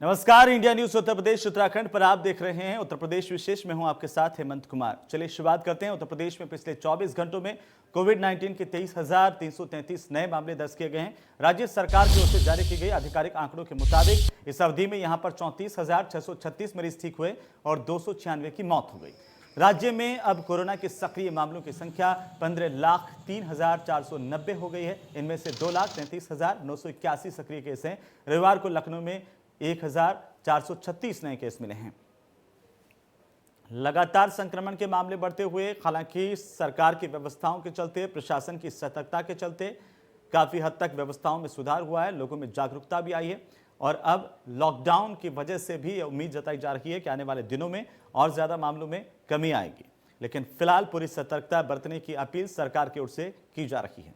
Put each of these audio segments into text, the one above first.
नमस्कार, India news Uttar Pradesh Uttarakhand पर आप देख रहे हैं उत्तर प्रदेश विशेष में हूं आपके साथ हेमंत कुमार। चलिए शुरुआत करते हैं। उत्तर प्रदेश में पिछले 24 घंटों में कोविड-19 के 23,333 नए मामले दर्ज किए गए हैं। राज्य सरकार की ओर से जारी की गई आधिकारिक आंकड़ों के मुताबिक इस अवधि में यहां पर 34,636 मरीज ठीक हुए और 296 की मौत हो गई। राज्य में अब कोरोना के सक्रिय मामलों की संख्या 15,03,490 हो गई है। इनमें से 2,33,981 सक्रिय केस हैं। रविवार को लखनऊ में 1,436 नए केस मिले हैं। लगातार संक्रमण के मामले बढ़ते हुए, हालांकि सरकार की व्यवस्थाओं के चलते, प्रशासन की सतर्कता के चलते काफी हद तक व्यवस्थाओं में सुधार हुआ है। लोगों में जागरूकता भी आई है और अब लॉकडाउन की वजह से भी उम्मीद जताई जा रही है कि आने वाले दिनों में और ज्यादा मामलों में कमी आएगी। लेकिन फिलहाल पूरी सतर्कता बरतने की अपील सरकार की ओर से की जा रही है।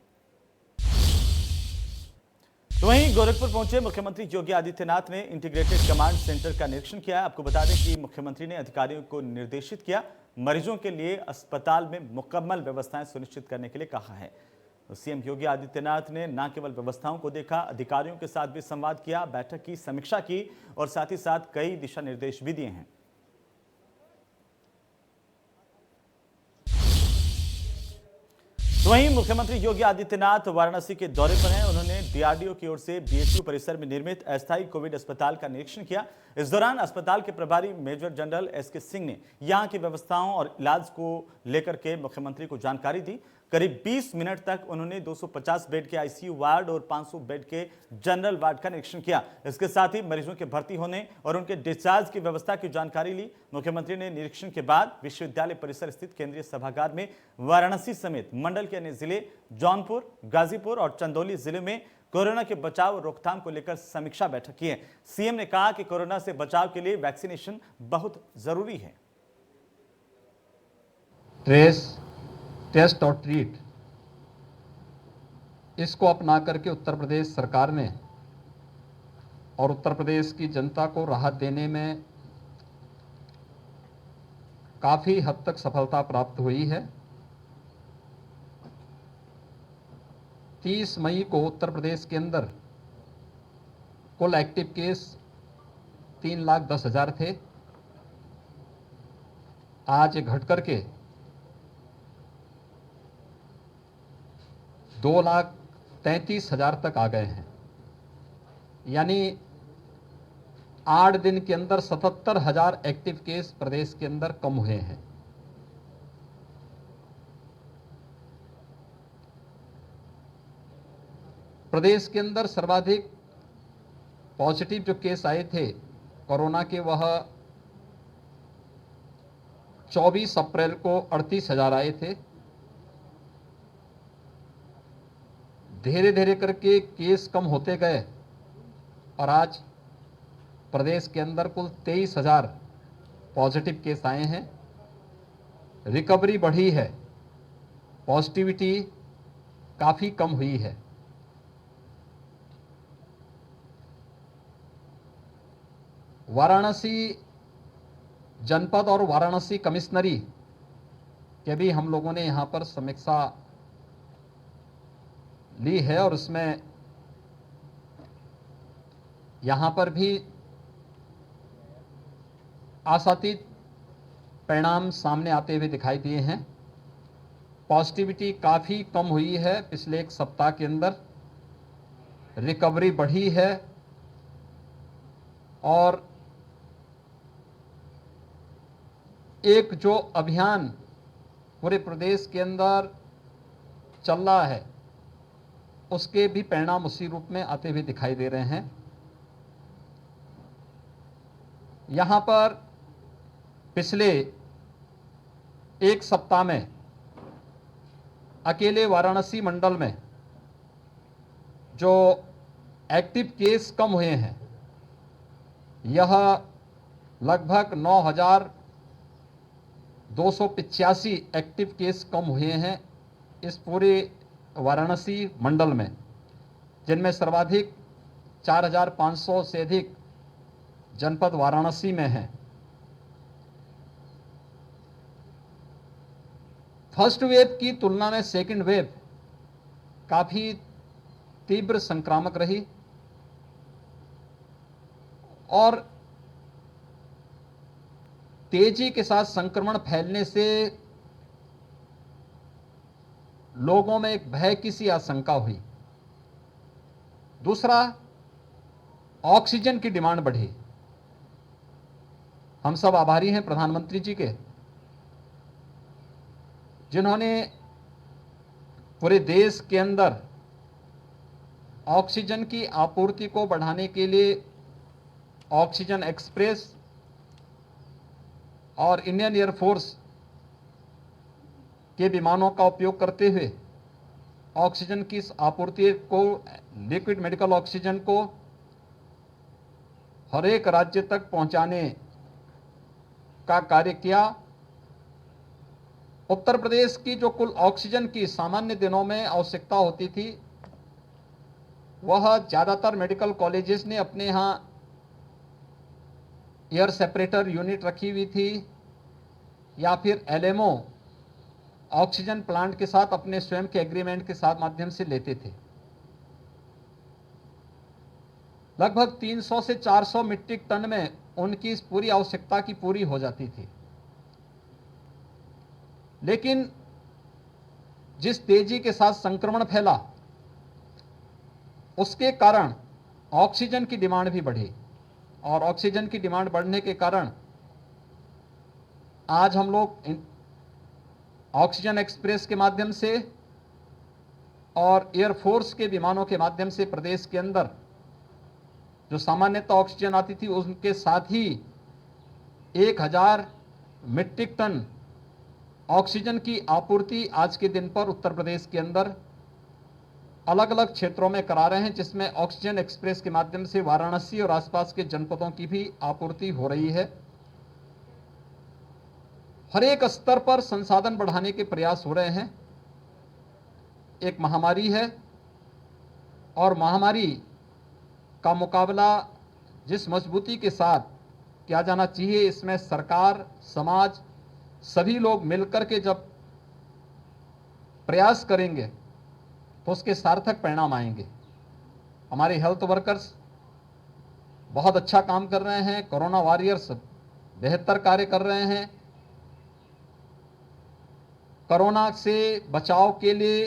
तो वहीं गोरखपुर पहुंचे मुख्यमंत्री योगी आदित्यनाथ ने इंटीग्रेटेड कमांड सेंटर का निरीक्षण किया। आपको बता दें कि मुख्यमंत्री ने अधिकारियों को निर्देशित किया मरीजों के लिए अस्पताल में मुकम्मल व्यवस्थाएं सुनिश्चित करने के लिए कहा है। सीएम योगी आदित्यनाथ ने न केवल व्यवस्थाओं को देखा, अधिकारियों के साथ भी संवाद किया, बैठक की, समीक्षा की और साथ ही साथ कई दिशा निर्देश भी दिए हैं। वहीं मुख्यमंत्री योगी आदित्यनाथ वाराणसी के दौरे पर हैं। उन्होंने डीआरडीओ की ओर से बीएचयू परिसर में निर्मित अस्थायी कोविड अस्पताल का निरीक्षण किया। इस दौरान अस्पताल के प्रभारी मेजर जनरल एसके सिंह ने यहां की व्यवस्थाओं और इलाज को लेकर के मुख्यमंत्री को जानकारी दी। करीब 20 मिनट तक उन्होंने 250 बेड के आईसीयू वार्ड और 500 बेड के जनरल वार्ड का निरीक्षण किया। इसके साथ ही मरीजों के भर्ती होने और उनके डिस्चार्ज की व्यवस्था की जानकारी ली। मुख्यमंत्री ने निरीक्षण के बाद विश्वविद्यालय परिसर स्थित केंद्रीय सभागार में वाराणसी समेत मंडल के अन्य जिले जौनपुर, गाजीपुर और चंदौली जिले में कोरोना के बचाव और रोकथाम को लेकर समीक्षा बैठक की है। सीएम ने कहा कि कोरोना से बचाव के लिए वैक्सीनेशन बहुत जरूरी है। ट्रेस, टेस्ट और ट्रीट, इसको अपना करके उत्तर प्रदेश सरकार ने और उत्तर प्रदेश की जनता को राहत देने में काफ़ी हद तक सफलता प्राप्त हुई है। 30 मई को उत्तर प्रदेश के अंदर कुल एक्टिव केस 3,10,000 थे। आज घट करके 2,33,000 तक आ गए हैं। यानी 8 दिन के अंदर 77,000 एक्टिव केस प्रदेश के अंदर कम हुए हैं। प्रदेश के अंदर सर्वाधिक पॉजिटिव जो केस आए थे कोरोना के, वह 24 अप्रैल को 38,000 आए थे। धीरे धीरे करके केस कम होते गए और आज प्रदेश के अंदर कुल 23,000 पॉजिटिव केस आए हैं। रिकवरी बढ़ी है, पॉजिटिविटी काफ़ी कम हुई है। वाराणसी जनपद और वाराणसी कमिश्नरी के भी हम लोगों ने यहाँ पर समीक्षा ली है और उसमें यहाँ पर भी आशातीत परिणाम सामने आते हुए दिखाई दिए हैं। पॉजिटिविटी काफ़ी कम हुई है पिछले एक सप्ताह के अंदर, रिकवरी बढ़ी है और एक जो अभियान पूरे प्रदेश के अंदर चल रहा है उसके भी परिणाम उसी रूप में आते हुए दिखाई दे रहे हैं। यहाँ पर पिछले एक सप्ताह में अकेले वाराणसी मंडल में जो एक्टिव केस कम हुए हैं, यह लगभग 9,285 एक्टिव केस कम हुए हैं इस पूरे वाराणसी मंडल में, जिनमें सर्वाधिक 4,500 से अधिक जनपद वाराणसी में है। फर्स्ट वेव की तुलना में सेकंड वेव काफ़ी तीव्र संक्रामक रही और तेजी के साथ संक्रमण फैलने से लोगों में एक भय की सी आशंका हुई। दूसरा, ऑक्सीजन की डिमांड बढ़ी। हम सब आभारी हैं प्रधानमंत्री जी के, जिन्होंने पूरे देश के अंदर ऑक्सीजन की आपूर्ति को बढ़ाने के लिए ऑक्सीजन एक्सप्रेस और इंडियन एयरफोर्स के विमानों का उपयोग करते हुए ऑक्सीजन की इस आपूर्ति को, लिक्विड मेडिकल ऑक्सीजन को हर एक राज्य तक पहुंचाने का कार्य किया। उत्तर प्रदेश की जो कुल ऑक्सीजन की सामान्य दिनों में आवश्यकता होती थी, वह ज़्यादातर मेडिकल कॉलेजेस ने अपने यहाँ एयर सेपरेटर यूनिट रखी हुई थी या फिर एलएमओ ऑक्सीजन प्लांट के साथ अपने स्वयं के एग्रीमेंट के साथ माध्यम से लेते थे। लगभग 300 से 400 मीट्रिक टन में उनकी इस पूरी आवश्यकता की पूरी हो जाती थी। लेकिन जिस तेजी के साथ संक्रमण फैला, उसके कारण ऑक्सीजन की डिमांड भी बढ़ी और ऑक्सीजन की डिमांड बढ़ने के कारण आज हम लोग ऑक्सीजन एक्सप्रेस के माध्यम से और एयरफोर्स के विमानों के माध्यम से प्रदेश के अंदर जो सामान्यतः ऑक्सीजन आती थी, उनके साथ ही 1000 मीट्रिक टन ऑक्सीजन की आपूर्ति आज के दिन पर उत्तर प्रदेश के अंदर अलग अलग क्षेत्रों में करा रहे हैं, जिसमें ऑक्सीजन एक्सप्रेस के माध्यम से वाराणसी और आसपास के जनपदों की भी आपूर्ति हो रही है। हर एक स्तर पर संसाधन बढ़ाने के प्रयास हो रहे हैं। एक महामारी है और महामारी का मुकाबला जिस मजबूती के साथ किया जाना चाहिए, इसमें सरकार, समाज, सभी लोग मिलकर के जब प्रयास करेंगे तो उसके सार्थक परिणाम आएंगे। हमारे हेल्थ वर्कर्स बहुत अच्छा काम कर रहे हैं, कोरोना वॉरियर्स बेहतर कार्य कर रहे हैं। कोरोना से बचाव के लिए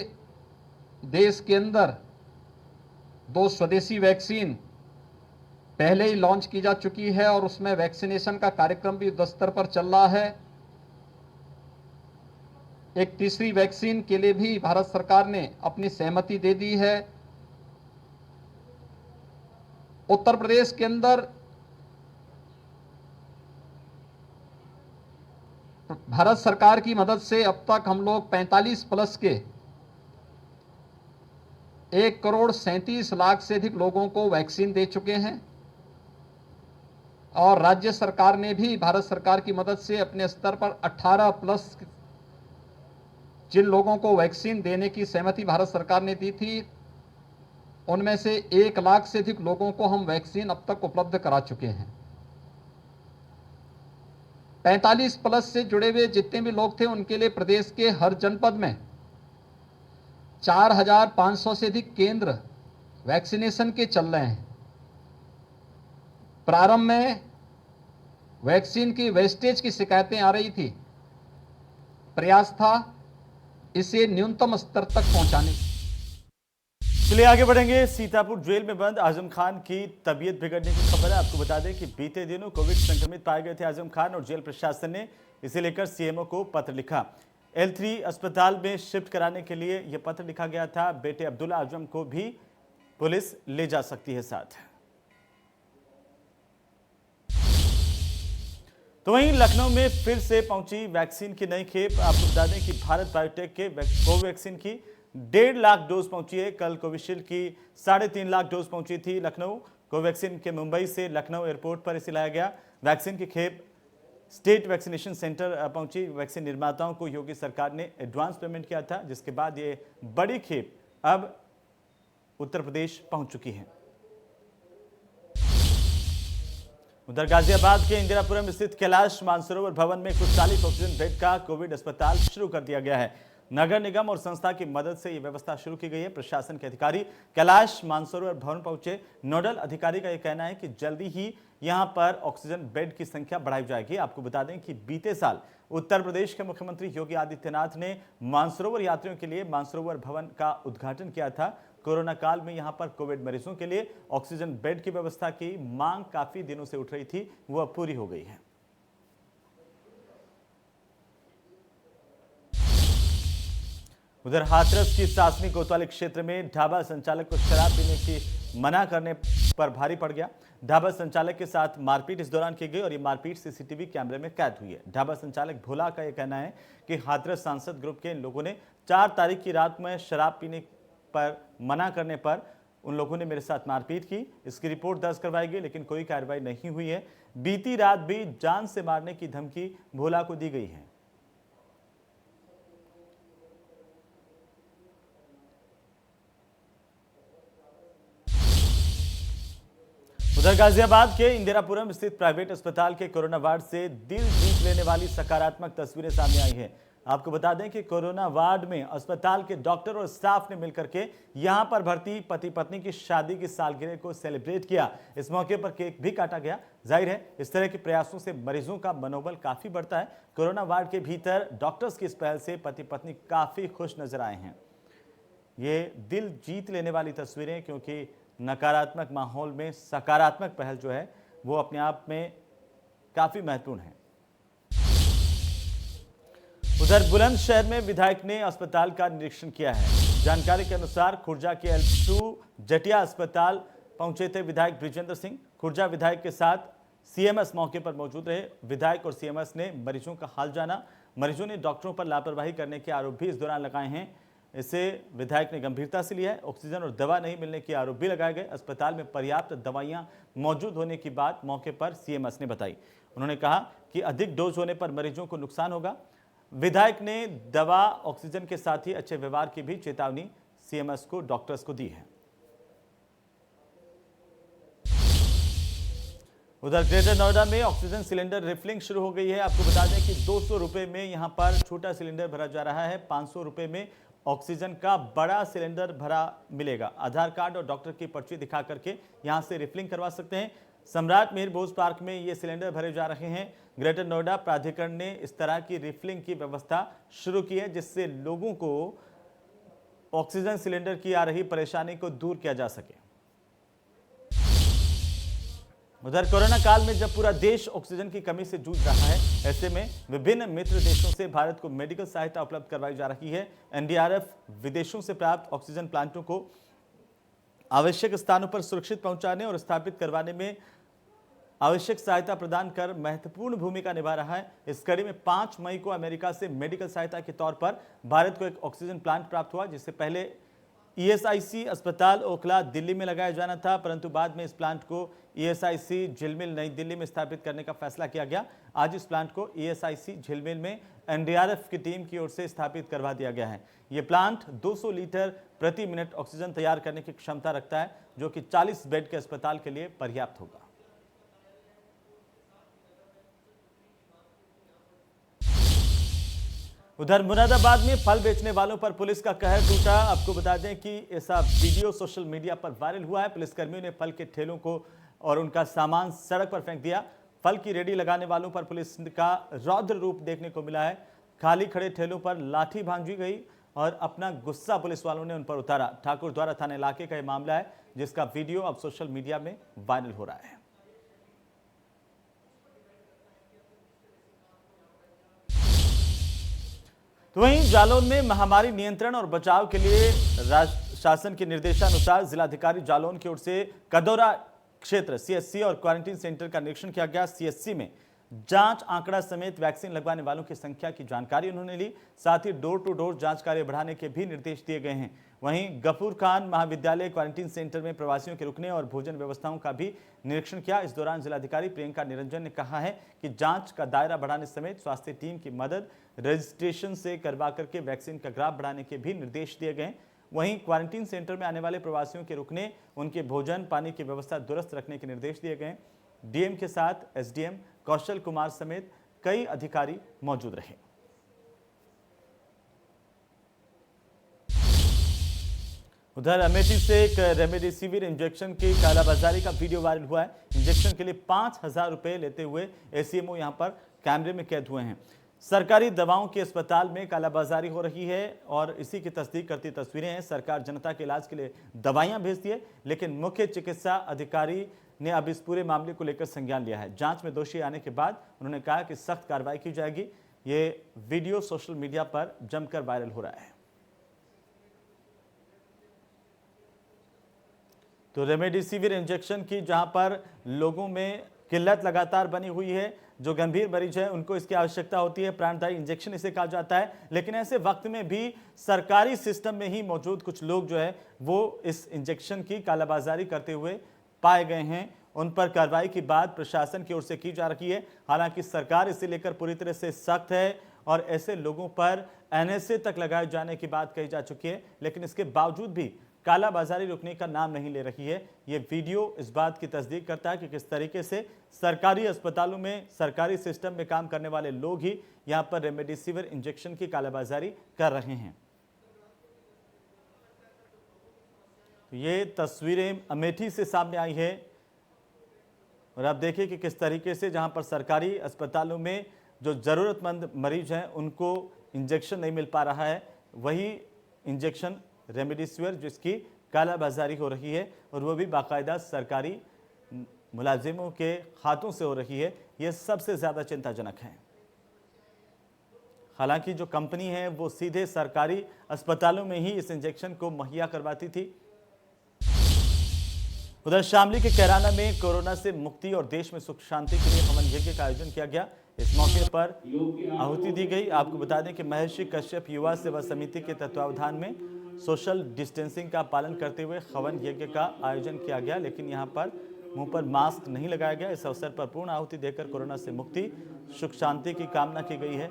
देश के अंदर 2 स्वदेशी वैक्सीन पहले ही लॉन्च की जा चुकी है और उसमें वैक्सीनेशन का कार्यक्रम भी युद्ध स्तर पर चल रहा है। एक तीसरी वैक्सीन के लिए भी भारत सरकार ने अपनी सहमति दे दी है। उत्तर प्रदेश के अंदर भारत सरकार की मदद से अब तक हम लोग 45 प्लस के 1,37,00,000 से अधिक लोगों को वैक्सीन दे चुके हैं और राज्य सरकार ने भी भारत सरकार की मदद से अपने स्तर पर 18 प्लस जिन लोगों को वैक्सीन देने की सहमति भारत सरकार ने दी थी, उनमें से 1 लाख से अधिक लोगों को हम वैक्सीन अब तक उपलब्ध करा चुके हैं। 45 प्लस से जुड़े हुए जितने भी लोग थे, उनके लिए प्रदेश के हर जनपद में 4,500 से अधिक केंद्र वैक्सीनेशन के चल रहे हैं। प्रारंभ में वैक्सीन की वेस्टेज की शिकायतें आ रही थी, प्रयास था इसे न्यूनतम स्तर तक पहुंचाने। चलिए आगे बढ़ेंगे। सीतापुर जेल में बंद आजम खान की तबीयत बिगड़ने की खबर है। आपको बता दें कि बीते दिनों कोविड संक्रमित पाए गए थे आजम खान और जेल प्रशासन ने इसे लेकर सीएमओ को पत्र लिखा। L3 अस्पताल में शिफ्ट कराने के लिए यह पत्र लिखा गया था। बेटे अब्दुल्ला आजम को भी पुलिस ले जा सकती है साथ। तो वहीं लखनऊ में फिर से पहुंची वैक्सीन की नई खेप। आपको बता दें कि भारत बायोटेक के कोवैक्सीन की 1.5 लाख डोज पहुंची है। कल कोविशील्ड की 3.5 लाख डोज पहुंची थी लखनऊ। कोवैक्सीन के मुंबई से लखनऊ एयरपोर्ट पर इसे लाया गया। वैक्सीन की खेप स्टेट वैक्सीनेशन सेंटर पहुंची। वैक्सीन निर्माताओं को योगी सरकार ने एडवांस पेमेंट किया था, जिसके बाद ये बड़ी खेप अब उत्तर प्रदेश पहुंच चुकी है। उधर गाजियाबाद के इंदिरापुरम स्थित कैलाश मानसरोवर भवन में कुछ 40 ऑक्सीजन बेड का कोविड अस्पताल शुरू कर दिया गया है। नगर निगम और संस्था की मदद से यह व्यवस्था शुरू की गई है। प्रशासन के अधिकारी कैलाश मानसरोवर भवन पहुंचे। नोडल अधिकारी का यह कहना है कि जल्दी ही यहां पर ऑक्सीजन बेड की संख्या बढ़ाई जाएगी। आपको बता दें कि बीते साल उत्तर प्रदेश के मुख्यमंत्री योगी आदित्यनाथ ने मानसरोवर यात्रियों के लिए मानसरोवर भवन का उद्घाटन किया था। कोरोना काल में यहां पर कोविड मरीजों के लिए ऑक्सीजन बेड की व्यवस्था की मांग काफी दिनों से उठ रही थी, वो अब पूरी हो गई है। उधर हाथरस की सासनी कोतवाली क्षेत्र में ढाबा संचालक को शराब पीने की मना करने पर भारी पड़ गया। ढाबा संचालक के साथ मारपीट इस दौरान की गई और ये मारपीट सीसीटीवी कैमरे में कैद हुई है। ढाबा संचालक भोला का यह कहना है कि हाथरस सांसद ग्रुप के इन लोगों ने 4 तारीख की रात में शराब पीने पर मना करने पर उन लोगों ने मेरे साथ मारपीट की। इसकी रिपोर्ट दर्ज करवाई गई, लेकिन कोई कार्रवाई नहीं हुई है। बीती रात भी जान से मारने की धमकी भोला को दी गई है। उधर गाजियाबाद के इंदिरापुरम स्थित प्राइवेट अस्पताल के कोरोना वार्ड से दिल जीत लेने वाली सकारात्मक तस्वीरें सामने आई हैं। आपको बता दें कि कोरोना वार्ड में अस्पताल के डॉक्टर और स्टाफ ने मिलकर के यहां पर भर्ती पति पत्नी की शादी की सालगिरह को सेलिब्रेट किया। इस मौके पर केक भी काटा गया। जाहिर है इस तरह के प्रयासों से मरीजों का मनोबल काफी बढ़ता है। कोरोना वार्ड के भीतर डॉक्टर्स की इस पहल से पति पत्नी काफी खुश नजर आए हैं। ये दिल जीत लेने वाली तस्वीरें, क्योंकि नकारात्मक माहौल में सकारात्मक पहल जो है वो अपने आप में काफी महत्वपूर्ण है। उधर बुलंदशहर में विधायक ने अस्पताल का निरीक्षण किया है। जानकारी के अनुसार खुर्जा के L2 जटिया अस्पताल पहुंचे थे विधायक ब्रिजेंद्र सिंह। खुर्जा विधायक के साथ सीएमएस मौके पर मौजूद रहे। विधायक और सीएमएस ने मरीजों का हाल जाना। मरीजों ने डॉक्टरों पर लापरवाही करने के आरोप भी इस दौरान लगाए हैं। इसे विधायक ने गंभीरता से लिया है। ऑक्सीजन और दवा नहीं मिलने के आरोप भी लगाए गए। अस्पताल में पर्याप्त दवाइयां मौजूद होने की बात मौके पर सीएमएस ने बताई। उन्होंने कहा कि अधिक डोज होने पर मरीजों को नुकसान होगा। विधायक ने दवा ऑक्सीजन के साथ ही अच्छे व्यवहार की भी चेतावनी सीएमएस को, डॉक्टर्स को दी है। उधर ग्रेटर नोएडा में ऑक्सीजन सिलेंडर रिफिलिंग शुरू हो गई है। आपको बता दें कि 200 रुपए में यहां पर छोटा सिलेंडर भरा जा रहा है। 500 रुपए में ऑक्सीजन का बड़ा सिलेंडर भरा मिलेगा। आधार कार्ड और डॉक्टर की पर्ची दिखा करके यहां से रिफिलिंग करवा सकते हैं। सम्राट मेहर बोस पार्क में ये सिलेंडर भरे जा रहे हैं। ग्रेटर नोएडा प्राधिकरण ने इस तरह की रिफिलिंग की व्यवस्था शुरू की है, जिससे लोगों को ऑक्सीजन सिलेंडर की आ रही परेशानी को दूर किया जा सके। उधर कोरोना काल में जब पूरा देश ऑक्सीजन की कमी से जूझ रहा है, ऐसे में विभिन्न मित्र देशों से भारत को मेडिकल सहायता उपलब्ध करवाई जा रही है। एनडीआरएफ विदेशों से प्राप्त ऑक्सीजन प्लांटों को आवश्यक स्थानों पर सुरक्षित पहुंचाने और स्थापित करवाने में आवश्यक सहायता प्रदान कर महत्वपूर्ण भूमिका निभा रहा है। इस कड़ी में 5 मई को अमेरिका से मेडिकल सहायता के तौर पर भारत को एक ऑक्सीजन प्लांट प्राप्त हुआ, जिससे पहले ईएसआईसी अस्पताल ओखला दिल्ली में लगाया जाना था, परंतु बाद में इस प्लांट को ईएसआईसी झिलमिल नई दिल्ली में स्थापित करने का फैसला किया गया। आज इस प्लांट को ईएसआईसी झिलमिल में एनडीआरएफ की टीम की ओर से स्थापित करवा दिया गया है। ये प्लांट 200 लीटर प्रति मिनट ऑक्सीजन तैयार करने की क्षमता रखता है, जो कि 40 बेड के अस्पताल के लिए पर्याप्त होगा। उधर मुरादाबाद में फल बेचने वालों पर पुलिस का कहर टूटा। आपको बता दें कि ऐसा वीडियो सोशल मीडिया पर वायरल हुआ है। पुलिसकर्मियों ने फल के ठेलों को और उनका सामान सड़क पर फेंक दिया। फल की रेडी लगाने वालों पर पुलिस का रौद्र रूप देखने को मिला है। खाली खड़े ठेलों पर लाठी भांजी गई और अपना गुस्सा पुलिस वालों ने उन पर उतारा। ठाकुर द्वारा थाना इलाके का यह मामला है, जिसका वीडियो अब सोशल मीडिया में वायरल हो रहा है। तो वहीं जालौन में महामारी नियंत्रण और बचाव के लिए शासन के निर्देशानुसार जिलाधिकारी जालौन की ओर से कदौरा क्षेत्र सीएससी और क्वारंटीन सेंटर का निरीक्षण किया गया। सीएससी में जांच आंकड़ा समेत वैक्सीन लगवाने वालों की संख्या की जानकारी उन्होंने ली। साथ ही डोर टू डोर जांच कार्य बढ़ाने के भी निर्देश दिए गए हैं। वहीं गफूर खान महाविद्यालय क्वारंटीन सेंटर में प्रवासियों के रुकने और भोजन व्यवस्थाओं का भी निरीक्षण किया। इस दौरान जिलाधिकारी प्रियंका निरंजन ने कहा है कि जांच का दायरा बढ़ाने समेत स्वास्थ्य टीम की मदद रजिस्ट्रेशन से करवा करके वैक्सीन का ग्राफ बढ़ाने के भी निर्देश दिए गए। वहीं क्वारंटीन सेंटर में आने वाले प्रवासियों के रुकने, उनके भोजन पानी की व्यवस्था दुरुस्त रखने के निर्देश दिए गए। डीएम के साथ एसडीएम कौशल कुमार समेत कई अधिकारी मौजूद रहे। उधर अमेठी से एक रेमडेसिविर इंजेक्शन की कालाबाजारी का वीडियो वायरल हुआ है। इंजेक्शन के लिए 5,000 रुपए लेते हुए एसीएमओ यहां पर कैमरे में कैद हुए हैं। सरकारी दवाओं के अस्पताल में कालाबाजारी हो रही है और इसी की तस्दीक करती तस्वीरें हैं। सरकार जनता के इलाज के लिए दवाइयां भेजती है, लेकिन मुख्य चिकित्सा अधिकारी ने अब इस पूरे मामले को लेकर संज्ञान लिया है। जांच में दोषी आने के बाद उन्होंने कहा कि सख्त कार्रवाई की जाएगी। ये वीडियो सोशल मीडिया पर जमकर वायरल हो रहा है। तो रेमडेसिविर इंजेक्शन की जहां पर लोगों में किल्लत लगातार बनी हुई है, जो गंभीर मरीज है उनको इसकी आवश्यकता होती है, प्राणदायी इंजेक्शन इसे कहा जाता है। लेकिन ऐसे वक्त में भी सरकारी सिस्टम में ही मौजूद कुछ लोग जो है वो इस इंजेक्शन की कालाबाजारी करते हुए पाए गए हैं। उन पर कार्रवाई की बात प्रशासन की ओर से की जा रही है। हालांकि सरकार इसे लेकर पूरी तरह से सख्त है और ऐसे लोगों पर एनएसए तक लगाए जाने की बात कही जा चुकी है, लेकिन इसके बावजूद भी कालाबाजारी रुकने का नाम नहीं ले रही है। ये वीडियो इस बात की तस्दीक करता है कि किस तरीके से सरकारी अस्पतालों में, सरकारी सिस्टम में काम करने वाले लोग ही यहां पर रेमडेसिविर इंजेक्शन की कालाबाजारी कर रहे हैं। तो ये तस्वीरें अमेठी से सामने आई है और आप देखिए कि किस तरीके से जहां पर सरकारी अस्पतालों में जो जरूरतमंद मरीज हैं उनको इंजेक्शन नहीं मिल पा रहा है, वही इंजेक्शन रेमडेसिविर जिसकी कालाबाजारी हो रही है और वो भी बाकायदा सरकारी मुलाजिमों के हाथों से हो रही है। ये सबसे ज़्यादा चिंताजनक है। हालांकि जो कंपनी है वो सीधे सरकारी अस्पतालों में ही इस इंजेक्शन को मुहैया करवाती थी। उधर शामली के कैराना में कोरोना से मुक्ति और देश में सुख शांति के लिए हवन यज्ञ का आयोजन किया गया। इस मौके पर आहुति दी गई। आपको बता दें कि महर्षि कश्यप युवा सेवा समिति के तत्वावधान में सोशल डिस्टेंसिंग का पालन करते हुए हवन यज्ञ का आयोजन किया गया, लेकिन यहां पर मुंह पर मास्क नहीं लगाया गया। इस अवसर पर पूर्ण आहुति देकर कोरोना से मुक्ति, सुख शांति की कामना की गई है।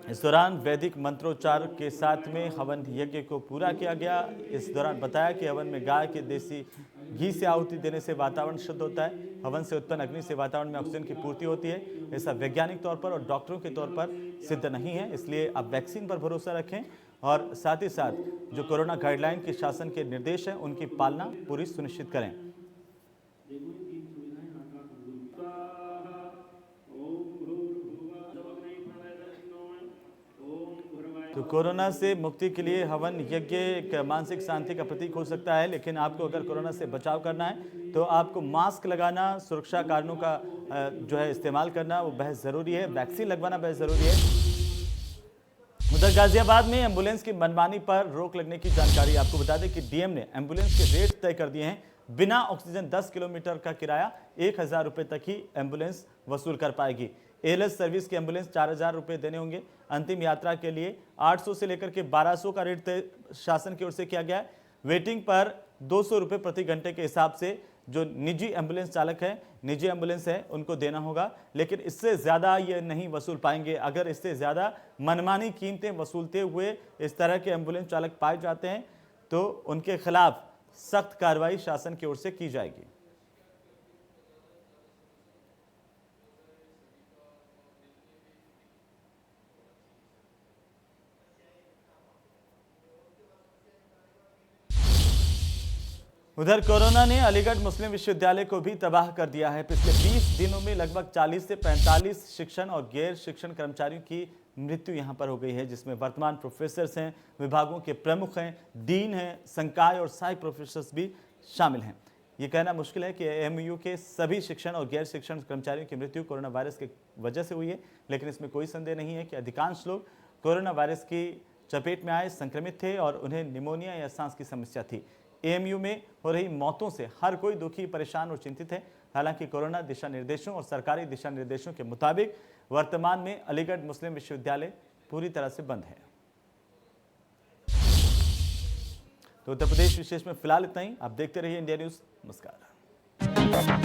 इस दौरान वैदिक मंत्रोच्चार के साथ में हवन यज्ञ को पूरा किया गया। इस दौरान बताया कि हवन में गाय के देसी घी से आहुति देने से वातावरण शुद्ध होता है। हवन से उत्पन्न अग्नि से वातावरण में ऑक्सीजन की पूर्ति होती है। ऐसा वैज्ञानिक तौर पर और डॉक्टरों के तौर पर सिद्ध नहीं है, इसलिए आप वैक्सीन पर भरोसा रखें और साथ ही साथ जो कोरोना गाइडलाइन के शासन के निर्देश हैं उनकी पालना पूरी सुनिश्चित करें। तो कोरोना से मुक्ति के लिए हवन यज्ञ एक मानसिक शांति का प्रतीक हो सकता है, लेकिन आपको अगर कोरोना से बचाव करना है तो आपको मास्क लगाना, सुरक्षा कारणों का जो है इस्तेमाल करना वो बेहद ज़रूरी है। वैक्सीन लगवाना बेहद ज़रूरी है। उधर गाजियाबाद में एम्बुलेंस की मनमानी पर रोक लगने की जानकारी। आपको बता दें कि डीएम ने एम्बुलेंस के रेट तय कर दिए हैं। बिना ऑक्सीजन 10 किलोमीटर का किराया 1,000 रुपये तक ही एम्बुलेंस वसूल कर पाएगी। एएलएस सर्विस की एम्बुलेंस 4,000 रुपये देने होंगे। अंतिम यात्रा के लिए 800 से लेकर के 1,200 का रेट तय शासन की ओर से किया गया है। वेटिंग पर 200 रुपये प्रति घंटे के हिसाब से जो निजी एम्बुलेंस चालक है, निजी एम्बुलेंस है, उनको देना होगा, लेकिन इससे ज़्यादा ये नहीं वसूल पाएंगे। अगर इससे ज़्यादा मनमानी कीमतें वसूलते हुए इस तरह के एम्बुलेंस चालक पाए जाते हैं तो उनके खिलाफ सख्त कार्रवाई शासन की ओर से की जाएगी। उधर कोरोना ने अलीगढ़ मुस्लिम विश्वविद्यालय को भी तबाह कर दिया है। पिछले 20 दिनों में लगभग 40 से 45 शिक्षण और गैर शिक्षण कर्मचारियों की मृत्यु यहां पर हो गई है, जिसमें वर्तमान प्रोफेसर्स हैं, विभागों के प्रमुख हैं, डीन हैं, संकाय और सहायक प्रोफेसर्स भी शामिल हैं। ये कहना मुश्किल है कि एएमयू के सभी शिक्षण और गैर शिक्षण कर्मचारियों की मृत्यु कोरोना वायरस की वजह से हुई है, लेकिन इसमें कोई संदेह नहीं है कि अधिकांश लोग कोरोना वायरस की चपेट में आए, संक्रमित थे और उन्हें निमोनिया या सांस की समस्या थी। एएमयू में हो रही मौतों से हर कोई दुखी, परेशान और चिंतित है। हालांकि कोरोना दिशा निर्देशों और सरकारी दिशा निर्देशों के मुताबिक वर्तमान में अलीगढ़ मुस्लिम विश्वविद्यालय पूरी तरह से बंद है। तो उत्तर प्रदेश विशेष में फिलहाल इतना ही। आप देखते रहिए इंडिया न्यूज़। नमस्कार।